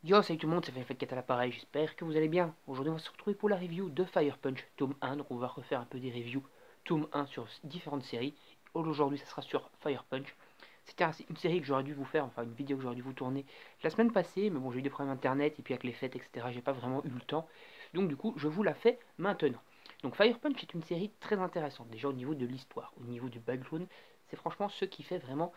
Yo, salut tout le monde, c'est Fake4 à l'appareil, j'espère que vous allez bien. Aujourd'hui on va se retrouver pour la review de Fire Punch tome 1, donc on va refaire un peu des reviews tome 1 sur différentes séries. Aujourd'hui ça sera sur Fire Punch. C'était une série que j'aurais dû vous faire, enfin une vidéo que j'aurais dû vous tourner la semaine passée, mais bon j'ai eu des problèmes internet et puis avec les fêtes etc j'ai pas vraiment eu le temps. Donc du coup je vous la fais maintenant. Donc Fire Punch est une série très intéressante, déjà au niveau de l'histoire, au niveau du background, c'est franchement ce qui fait vraiment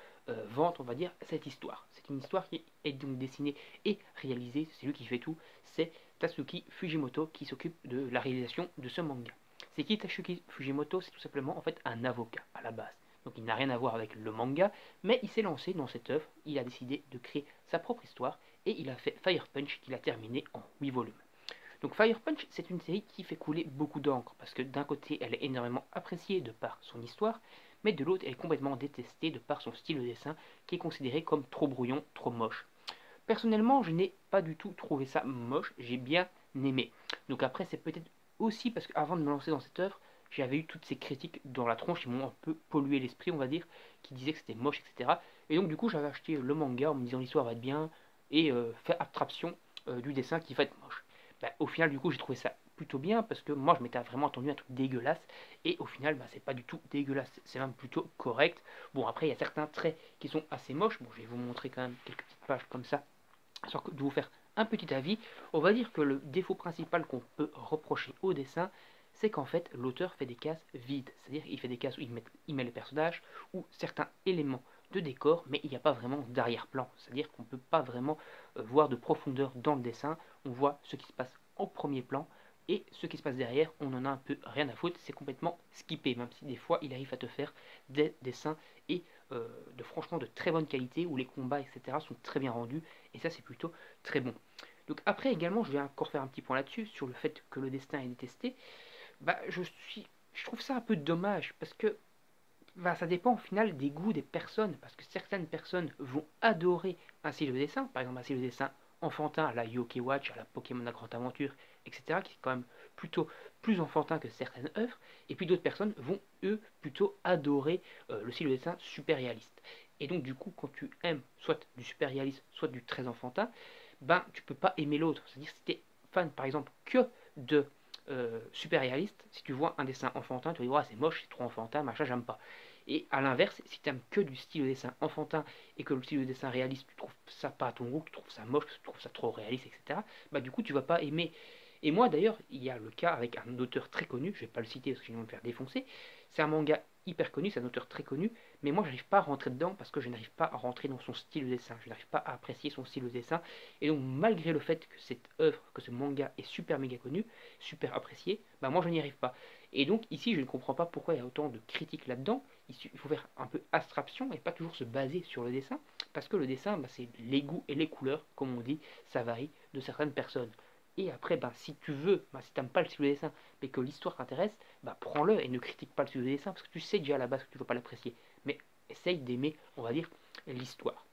vendre, on va dire, cette histoire. C'est une histoire qui est donc dessinée et réalisée, c'est lui qui fait tout, c'est Tatsuki Fujimoto qui s'occupe de la réalisation de ce manga. C'est qui Tatsuki Fujimoto? C'est tout simplement en fait un avocat à la base. Donc il n'a rien à voir avec le manga, mais il s'est lancé dans cette œuvre, il a décidé de créer sa propre histoire et il a fait Fire Punch qu'il a terminé en 8 volumes. Donc Fire Punch, c'est une série qui fait couler beaucoup d'encre, parce que d'un côté, elle est énormément appréciée de par son histoire, mais de l'autre, elle est complètement détestée de par son style de dessin, qui est considéré comme trop brouillon, trop moche. Personnellement, je n'ai pas du tout trouvé ça moche, j'ai bien aimé. Donc après, c'est peut-être aussi parce qu'avant de me lancer dans cette œuvre, j'avais eu toutes ces critiques dans la tronche qui m'ont un peu pollué l'esprit, on va dire, qui disaient que c'était moche, etc. Et donc du coup, j'avais acheté le manga en me disant l'histoire va être bien, et fait abstraction du dessin qui va être moche. Bah, au final, du coup, j'ai trouvé ça plutôt bien parce que moi, je m'étais vraiment attendu à un truc dégueulasse et au final, bah, c'est pas du tout dégueulasse, c'est même plutôt correct. Bon, après, il y a certains traits qui sont assez moches. Bon, je vais vous montrer quand même quelques petites pages comme ça, sans de vous faire un petit avis. On va dire que le défaut principal qu'on peut reprocher au dessin, c'est qu'en fait, l'auteur fait des cases vides. C'est-à-dire qu'il fait des cases où il met les personnages ou certains éléments de décor, mais il n'y a pas vraiment d'arrière-plan. C'est-à-dire qu'on ne peut pas vraiment voir de profondeur dans le dessin. On voit ce qui se passe en premier plan et ce qui se passe derrière, on en a un peu rien à foutre. C'est complètement skippé, même si des fois il arrive à te faire des dessins et franchement de très bonne qualité où les combats etc sont très bien rendus et ça c'est plutôt très bon. Donc après également je vais encore faire un petit point là-dessus sur le fait que le destin est détesté. Bah je trouve ça un peu dommage parce que bah, ça dépend au final des goûts des personnes, parce que certaines personnes vont adorer un style de dessin, par exemple un style de dessin enfantin à la Yoke Watch, à la Pokémon à Grande Aventure, etc., qui est quand même plutôt plus enfantin que certaines œuvres, et puis d'autres personnes vont, eux, plutôt adorer le style de dessin super réaliste. Et donc du coup, quand tu aimes soit du super réaliste, soit du très enfantin, ben tu peux pas aimer l'autre. C'est-à-dire si tu es fan, par exemple, que de super réaliste, si tu vois un dessin enfantin, tu vas dire ouais, c'est moche, c'est trop enfantin, machin, j'aime pas. Et à l'inverse, si tu aimes que du style de dessin enfantin et que le style de dessin réaliste, tu trouves ça pas à ton goût, tu trouves ça moche, tu trouves ça trop réaliste, etc., bah du coup, tu vas pas aimer. Et moi d'ailleurs, il y a le cas avec un auteur très connu, je vais pas le citer parce que je vais me faire défoncer, c'est un manga hyper connu, c'est un auteur très connu, mais moi j'arrive pas à rentrer dedans parce que je n'arrive pas à rentrer dans son style de dessin, je n'arrive pas à apprécier son style de dessin, et donc malgré le fait que cette œuvre, que ce manga est super méga connu, super apprécié, bah moi je n'y arrive pas. Et donc ici je ne comprends pas pourquoi il y a autant de critiques là-dedans, il faut faire un peu abstraction et pas toujours se baser sur le dessin, parce que le dessin, bah, c'est les goûts et les couleurs, comme on dit, ça varie de certaines personnes. Et après, bah, si tu veux, bah, si tu n'aimes pas le style de dessin, mais que l'histoire t'intéresse, bah, prends-le et ne critique pas le style de dessin, parce que tu sais déjà à la base que tu ne vas pas l'apprécier. Mais essaye d'aimer, on va dire, l'histoire.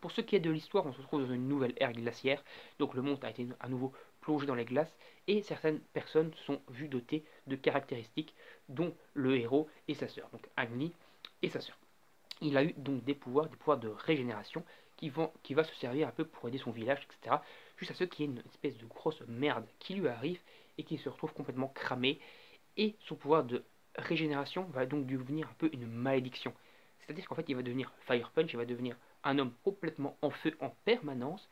Pour ce qui est de l'histoire, on se retrouve dans une nouvelle ère glaciaire, donc le monde a été à nouveau plongé dans les glaces, et certaines personnes sont vues dotées de caractéristiques, dont le héros et sa sœur, donc Agni et sa sœur. Il a eu donc des pouvoirs de régénération, qui va se servir un peu pour aider son village, etc. Juste à ce qu'il y ait une espèce de grosse merde qui lui arrive, et qui se retrouve complètement cramé, et son pouvoir de régénération va donc devenir un peu une malédiction. C'est-à-dire qu'en fait, il va devenir Fire Punch, il va devenir un homme complètement en feu en permanence,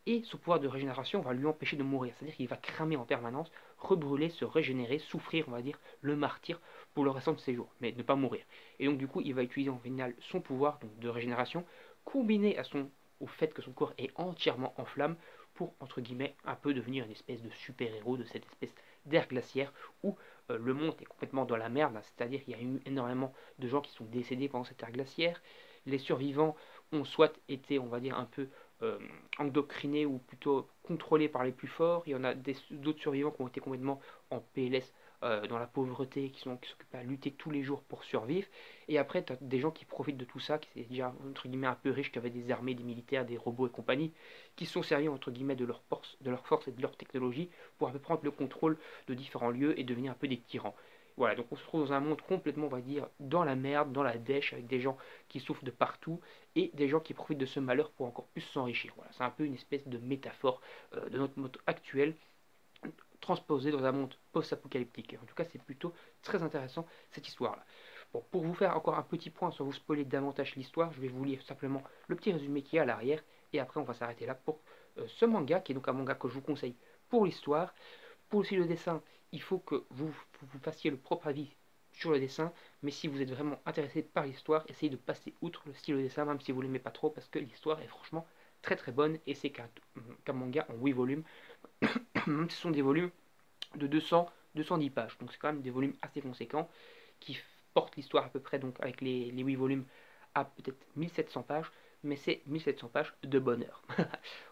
et son pouvoir de régénération va lui empêcher de mourir. C'est-à-dire qu'il va cramer en permanence, rebrûler, se régénérer, souffrir, on va dire, le martyr pour le restant de ses jours, mais ne pas mourir. Et donc du coup, il va utiliser en final son pouvoir donc, de régénération, combiné au fait que son corps est entièrement en flammes, pour, entre guillemets, un peu devenir une espèce de super-héros de cette espèce d'ère glaciaire où le monde est complètement dans la merde, c'est-à-dire qu'il y a eu énormément de gens qui sont décédés pendant cette ère glaciaire. Les survivants ont soit été, on va dire, un peu euh, endocrinés ou plutôt contrôlés par les plus forts. Il y en a d'autres survivants qui ont été complètement en PLS, dans la pauvreté, qui s'occupent à lutter tous les jours pour survivre. Et après, tu as des gens qui profitent de tout ça, qui sont déjà entre guillemets un peu riches, qui avaient des armées, des militaires, des robots et compagnie, qui se sont servis entre guillemets de leur force et de leur technologie pour un peu prendre le contrôle de différents lieux et devenir un peu des tyrans. Voilà, donc on se trouve dans un monde complètement, on va dire, dans la merde, dans la dèche, avec des gens qui souffrent de partout et des gens qui profitent de ce malheur pour encore plus s'enrichir. Voilà, c'est un peu une espèce de métaphore de notre monde actuel transposée dans un monde post-apocalyptique. En tout cas, c'est plutôt très intéressant cette histoire-là. Bon, pour vous faire encore un petit point sans vous spoiler davantage l'histoire, je vais vous lire simplement le petit résumé qui est à l'arrière et après on va s'arrêter là pour ce manga qui est donc un manga que je vous conseille pour l'histoire. Pour aussi le dessin, il faut que vous fassiez le propre avis sur le dessin, mais si vous êtes vraiment intéressé par l'histoire, essayez de passer outre le style de dessin, même si vous l'aimez pas trop, parce que l'histoire est franchement très très bonne, et c'est qu'un manga en 8 volumes, même si ce sont des volumes de 210 pages, donc c'est quand même des volumes assez conséquents, qui portent l'histoire à peu près, donc avec les 8 volumes, à peut-être 1700 pages, mais c'est 1700 pages de bonheur.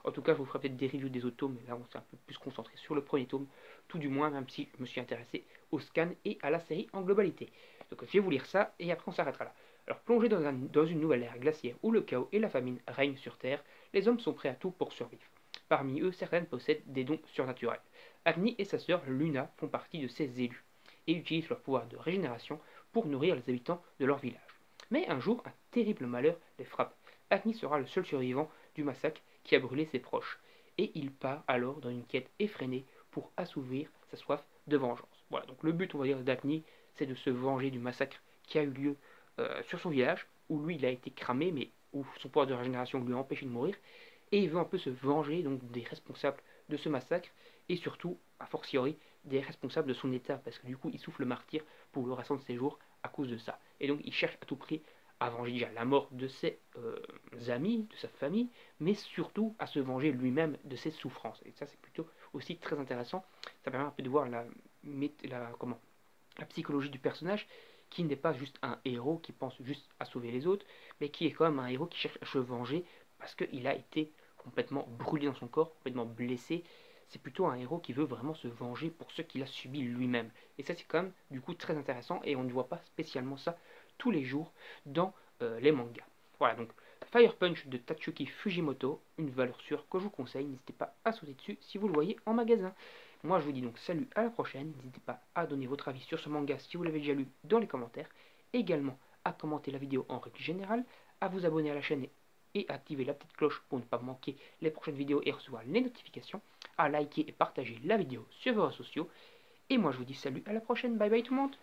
En tout cas, je vous ferai peut-être des reviews des autres tomes, mais là on s'est un peu plus concentré sur le premier tome, tout du moins, même si je me suis intéressé au scan et à la série en globalité. Donc je vais vous lire ça, et après on s'arrêtera là. Alors plongés dans une nouvelle ère glaciaire où le chaos et la famine règnent sur Terre, les hommes sont prêts à tout pour survivre. Parmi eux, certaines possèdent des dons surnaturels. Agni et sa sœur Luna font partie de ces élus, et utilisent leur pouvoir de régénération pour nourrir les habitants de leur village. Mais un jour, un terrible malheur les frappe. Agni sera le seul survivant du massacre qui a brûlé ses proches, et il part alors dans une quête effrénée pour assouvir sa soif de vengeance. Voilà, donc le but, on va dire, d'Agni, c'est de se venger du massacre qui a eu lieu sur son village, où lui, il a été cramé, mais où son pouvoir de régénération lui a empêché de mourir, et il veut un peu se venger donc des responsables de ce massacre, et surtout, a fortiori, des responsables de son état, parce que du coup, il souffle le martyr pour le restant de ses jours à cause de ça. Et donc, il cherche à tout prix à venger déjà la mort de ses amis, de sa famille, mais surtout à se venger lui-même de ses souffrances. Et ça, c'est plutôt aussi très intéressant. Ça permet un peu de voir la psychologie du personnage, qui n'est pas juste un héros qui pense juste à sauver les autres, mais qui est quand même un héros qui cherche à se venger parce qu'il a été complètement brûlé dans son corps, complètement blessé. C'est plutôt un héros qui veut vraiment se venger pour ce qu'il a subi lui-même. Et ça, c'est quand même du coup très intéressant et on ne voit pas spécialement ça tous les jours dans les mangas. Voilà, donc Fire Punch de Tatsuki Fujimoto, une valeur sûre que je vous conseille. N'hésitez pas à sauter dessus si vous le voyez en magasin. Moi, je vous dis donc salut, à la prochaine. N'hésitez pas à donner votre avis sur ce manga si vous l'avez déjà lu dans les commentaires. Également à commenter la vidéo en règle générale, à vous abonner à la chaîne et activer la petite cloche pour ne pas manquer les prochaines vidéos et recevoir les notifications, à liker et partager la vidéo sur vos réseaux sociaux. Et moi, je vous dis salut, à la prochaine. Bye bye tout le monde.